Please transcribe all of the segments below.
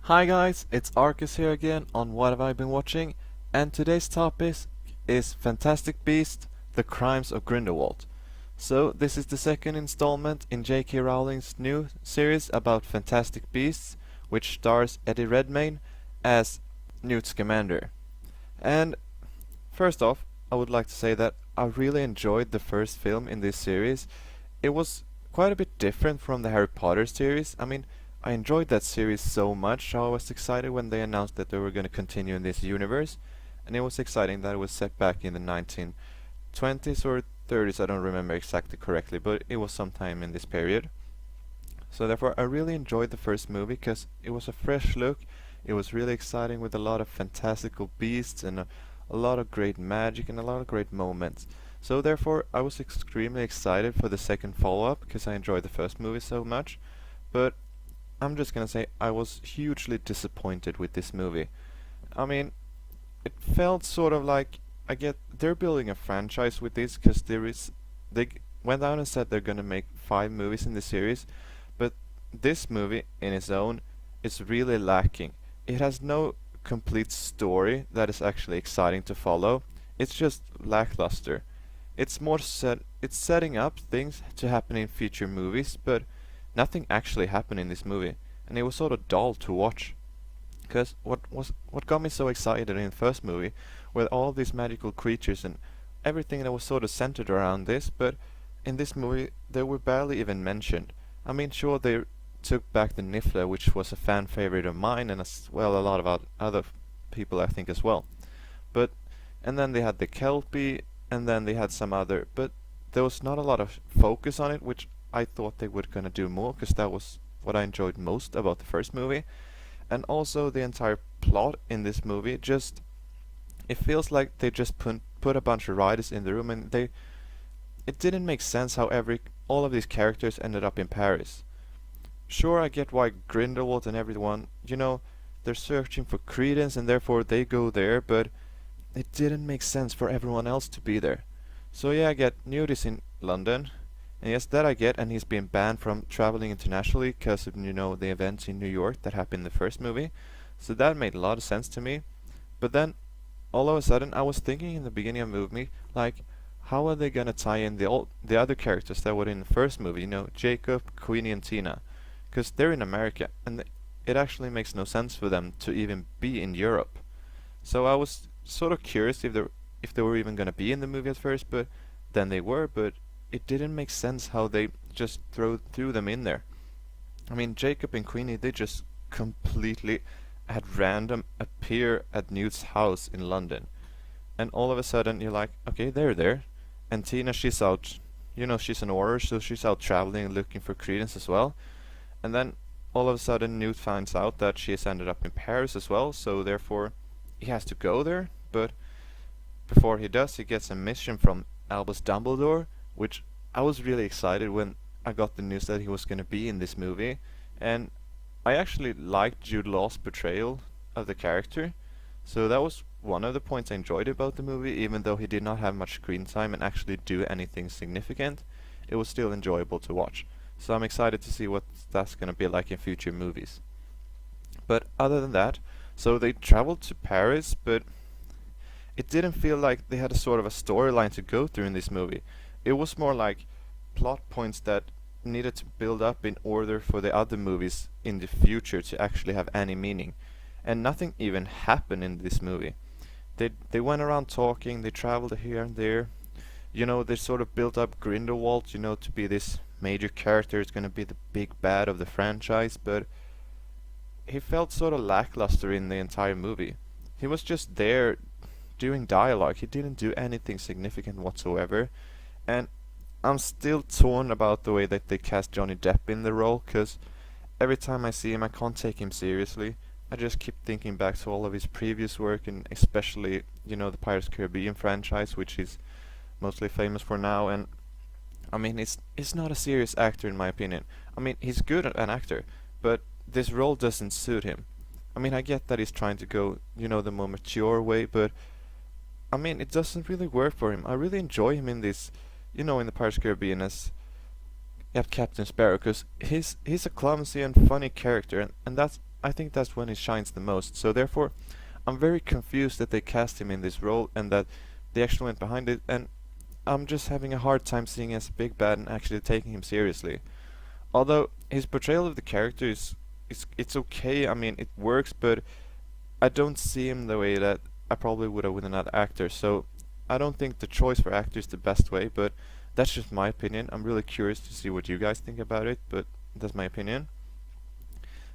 Hi guys, it's Arcus here again on What Have I Been Watching, and today's topic is Fantastic Beasts: The Crimes of Grindelwald. So this is the second installment in J.K. Rowling's new series about Fantastic Beasts, which stars Eddie Redmayne as Newt Scamander. And first off, I would like to say that I really enjoyed the first film in this series. It was quite a bit different from the Harry Potter series. I enjoyed that series so much. I was excited when they announced that they were going to continue in this universe, and it was exciting that it was set back in the 1920s or 30s. I don't remember exactly correctly, but it was sometime in this period. So therefore, I really enjoyed the first movie because it was a fresh look. It was really exciting with a lot of fantastical beasts and a lot of great magic and a lot of great moments. So therefore, I was extremely excited for the second follow-up because I enjoyed the first movie so much. But I'm just gonna say I was hugely disappointed with this movie. I mean, it felt sort of like I get they're building a franchise with this because they went out and said they're gonna make 5 movies in the series, but this movie in its own is really lacking. It has no complete story that is actually exciting to follow. It's just lackluster. It's setting up things to happen in future movies, but nothing actually happened in this movie, and it was sort of dull to watch. Because what got me so excited in the first movie were all these magical creatures and everything that was sort of centered around this, but in this movie they were barely even mentioned. Sure, they took back the Niffler, which was a fan favorite of mine and as well a lot of other people I think as well. But and then they had the Kelpie, and then they had some other, but there was not a lot of focus on it, which I thought they were gonna do more, because that was what I enjoyed most about the first movie. And also the entire plot in this movie just it feels like they just put a bunch of writers in the room, and it didn't make sense how all of these characters ended up in Paris. Sure, I get why Grindelwald and everyone, they're searching for credence and therefore they go there, but it didn't make sense for everyone else to be there. So yeah, I get Newt is in London, and yes, that I get, and he's been banned from traveling internationally because of, the events in New York that happened in the first movie. So that made a lot of sense to me. But then, all of a sudden, I was thinking in the beginning of the movie, like, how are they gonna tie in the other characters that were in the first movie? Jacob, Queenie, and Tina, because they're in America, and it actually makes no sense for them to even be in Europe. So I was sort of curious if they were even gonna be in the movie at first, but then they were, but it didn't make sense how they just threw them in there. Jacob and Queenie, they just completely at random appear at Newt's house in London. And all of a sudden you're like, okay, they're there. And Tina, she's out, she's an orar, so she's out traveling and looking for credence as well. And then all of a sudden Newt finds out that she has ended up in Paris as well, so therefore he has to go there. But before he does, he gets a mission from Albus Dumbledore, which I was really excited when I got the news that he was going to be in this movie, and I actually liked Jude Law's portrayal of the character, so that was one of the points I enjoyed about the movie. Even though he did not have much screen time and actually do anything significant, it was still enjoyable to watch. So I'm excited to see what that's going to be like in future movies. But other than that, so they traveled to Paris, but it didn't feel like they had a sort of a storyline to go through in this movie. It was more like plot points that needed to build up in order for the other movies in the future to actually have any meaning. And nothing even happened in this movie. They went around talking, they traveled here and there. They sort of built up Grindelwald, to be this major character. It's gonna be the big bad of the franchise, but he felt sort of lackluster in the entire movie. He was just there doing dialogue. He didn't do anything significant whatsoever. And I'm still torn about the way that they cast Johnny Depp in the role, because every time I see him I can't take him seriously. I just keep thinking back to all of his previous work, and especially, the Pirates of the Caribbean franchise, which he's mostly famous for now. And he's not a serious actor in my opinion. He's good at an actor, but this role doesn't suit him. I get that he's trying to go, the more mature way, but it doesn't really work for him. I really enjoy him in this, in the Pirates of the Caribbean as Captain Sparrow, because he's a clumsy and funny character, and that's I think that's when he shines the most. So therefore, I'm very confused that they cast him in this role and that they actually went behind it, and I'm just having a hard time seeing him as a big bad and actually taking him seriously. Although his portrayal of the character is it's okay. I mean, it works, but I don't see him the way that I probably would have with another actor. So I don't think the choice for actor is the best way, but that's just my opinion. I'm really curious to see what you guys think about it, but that's my opinion.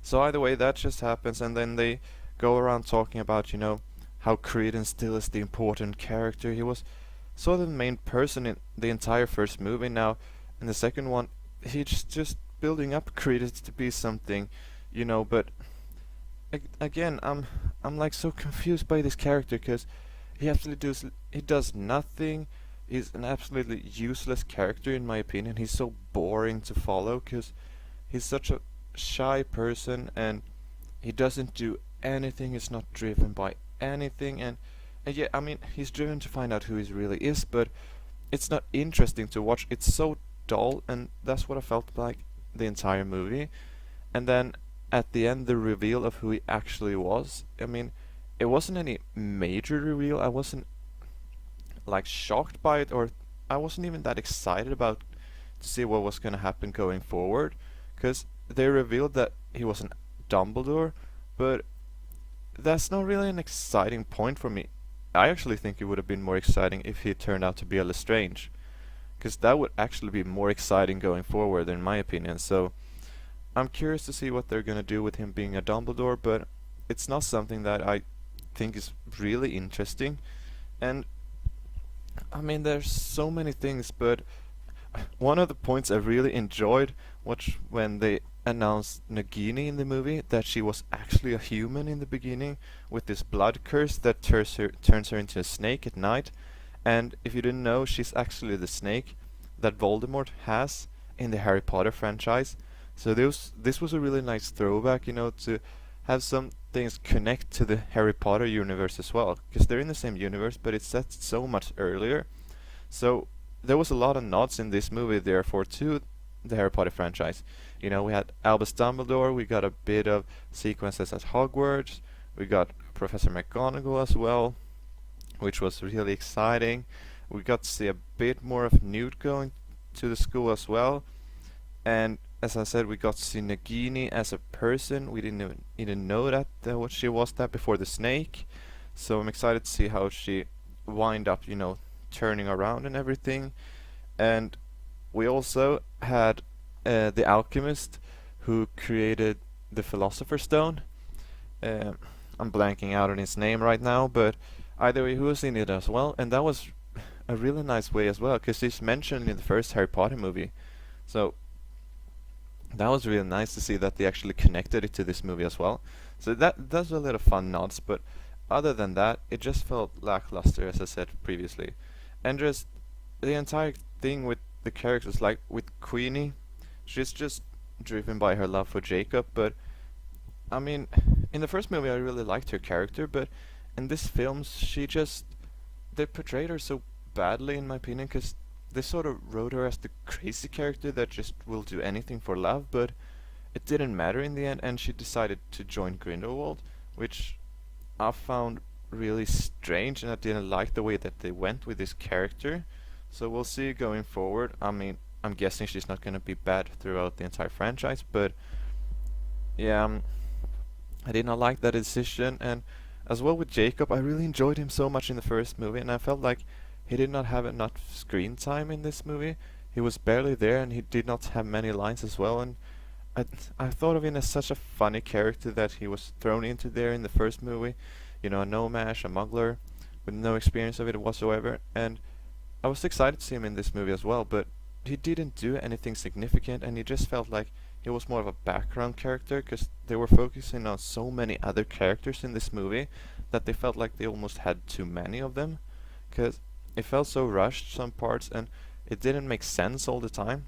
So either way, that just happens, and then they go around talking about, how Creedon still is the important character. He was sort of the main person in the entire first movie. Now, in the second one, he's just building up Creedon to be something, but again, I'm like so confused by this character because he does nothing. He's an absolutely useless character in my opinion. He's so boring to follow because he's such a shy person and he doesn't do anything. He's not driven by anything, and yeah, I mean, he's driven to find out who he really is, but it's not interesting to watch. It's so dull, and that's what I felt like the entire movie. And then at the end, the reveal of who he actually was. I mean, it wasn't any major reveal. I wasn't like shocked by it, or I wasn't even that excited about to see what was gonna happen going forward, because they revealed that he was an Dumbledore, but that's not really an exciting point for me. I actually think it would have been more exciting if he turned out to be a Lestrange, because that would actually be more exciting going forward, in my opinion. So I'm curious to see what they're gonna do with him being a Dumbledore, but it's not something that I think is really interesting. And I mean, there's so many things, but one of the points I really enjoyed was when they announced Nagini in the movie, that she was actually a human in the beginning with this blood curse that turns her into a snake at night. And if you didn't know, she's actually the snake that Voldemort has in the Harry Potter franchise. So this was a really nice throwback, to have some things connect to the Harry Potter universe as well, because they're in the same universe, but it's set so much earlier. So there was a lot of nods in this movie, therefore, to the Harry Potter franchise. We had Albus Dumbledore, we got a bit of sequences at Hogwarts, we got Professor McGonagall as well, which was really exciting. We got to see a bit more of Newt going to the school as well, and as I said, we got to see Nagini as a person. We didn't even know that what she was that before the snake. So I'm excited to see how she wind up, turning around and everything. And we also had the alchemist who created the Philosopher's Stone. I'm blanking out on his name right now, but either way, he was in it as well, and that was a really nice way as well, because he's mentioned in the first Harry Potter movie. So that was really nice to see that they actually connected it to this movie as well. So that's a little fun nods, but other than that, it just felt lackluster, as I said previously. And just the entire thing with the characters, like with Queenie, she's just driven by her love for Jacob, but I mean, in the first movie I really liked her character, but in this film they portrayed her so badly in my opinion, because they sort of wrote her as the crazy character that just will do anything for love, but it didn't matter in the end, and she decided to join Grindelwald, which I found really strange, and I didn't like the way that they went with this character. So we'll see going forward. I mean, I'm guessing she's not gonna be bad throughout the entire franchise, but yeah, I did not like that decision. And as well with Jacob, I really enjoyed him so much in the first movie, and I felt like he did not have enough screen time in this movie. He was barely there, and he did not have many lines as well. And I thought of him as such a funny character that he was thrown into there in the first movie. A no-mash, a muggler, with no experience of it whatsoever. And I was excited to see him in this movie as well, but he didn't do anything significant, and he just felt like he was more of a background character, because they were focusing on so many other characters in this movie that they felt like they almost had too many of them, because it felt so rushed some parts, and it didn't make sense all the time.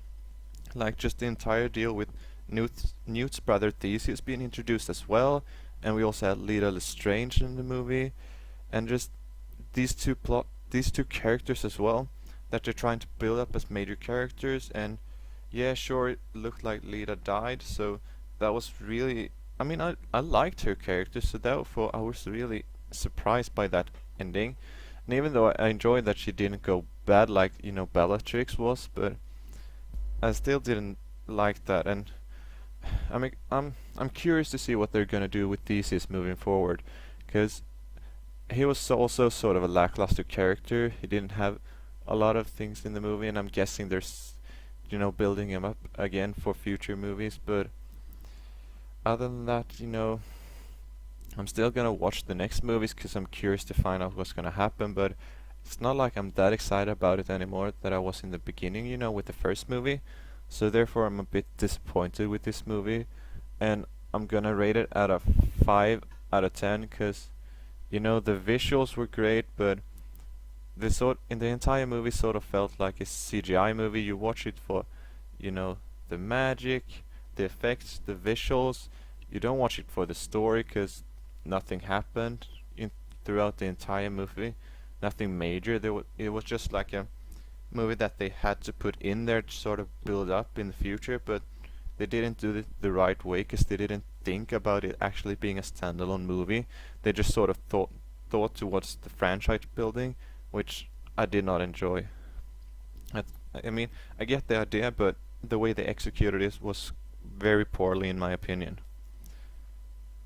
Like just the entire deal with Newt's brother Theseus being introduced as well, and we also had Lita Lestrange in the movie, and just these two characters as well that they're trying to build up as major characters. And yeah, sure, it looked like Lita died, so that was really I mean, I liked her character, so therefore I was really surprised by that ending. And even though I enjoyed that she didn't go bad like, Bellatrix was, but I still didn't like that. And I mean, I'm curious to see what they're gonna do with Theseus moving forward, because he was also sort of a lackluster character. He didn't have a lot of things in the movie, and I'm guessing there's, building him up again for future movies. But other than that, I'm still gonna watch the next movies because I'm curious to find out what's gonna happen. But it's not like I'm that excited about it anymore that I was in the beginning, with the first movie. So therefore, I'm a bit disappointed with this movie, and I'm gonna rate it at a 5 out of 10 because the visuals were great, but in the entire movie sort of felt like a CGI movie. You watch it for, the magic, the effects, the visuals. You don't watch it for the story because nothing happened throughout the entire movie. Nothing major. It was just like a movie that they had to put in there to sort of build up in the future, but they didn't do it the right way because they didn't think about it actually being a standalone movie. They just sort of thought towards the franchise building, which I did not enjoy. I, I mean, I get the idea, but the way they executed it was very poorly in my opinion.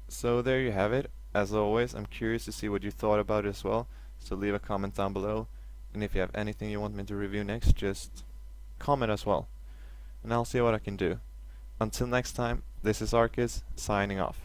So there you have it. As always, I'm curious to see what you thought about it as well, so leave a comment down below. And if you have anything you want me to review next, just comment as well. And I'll see what I can do. Until next time, this is Arcus, signing off.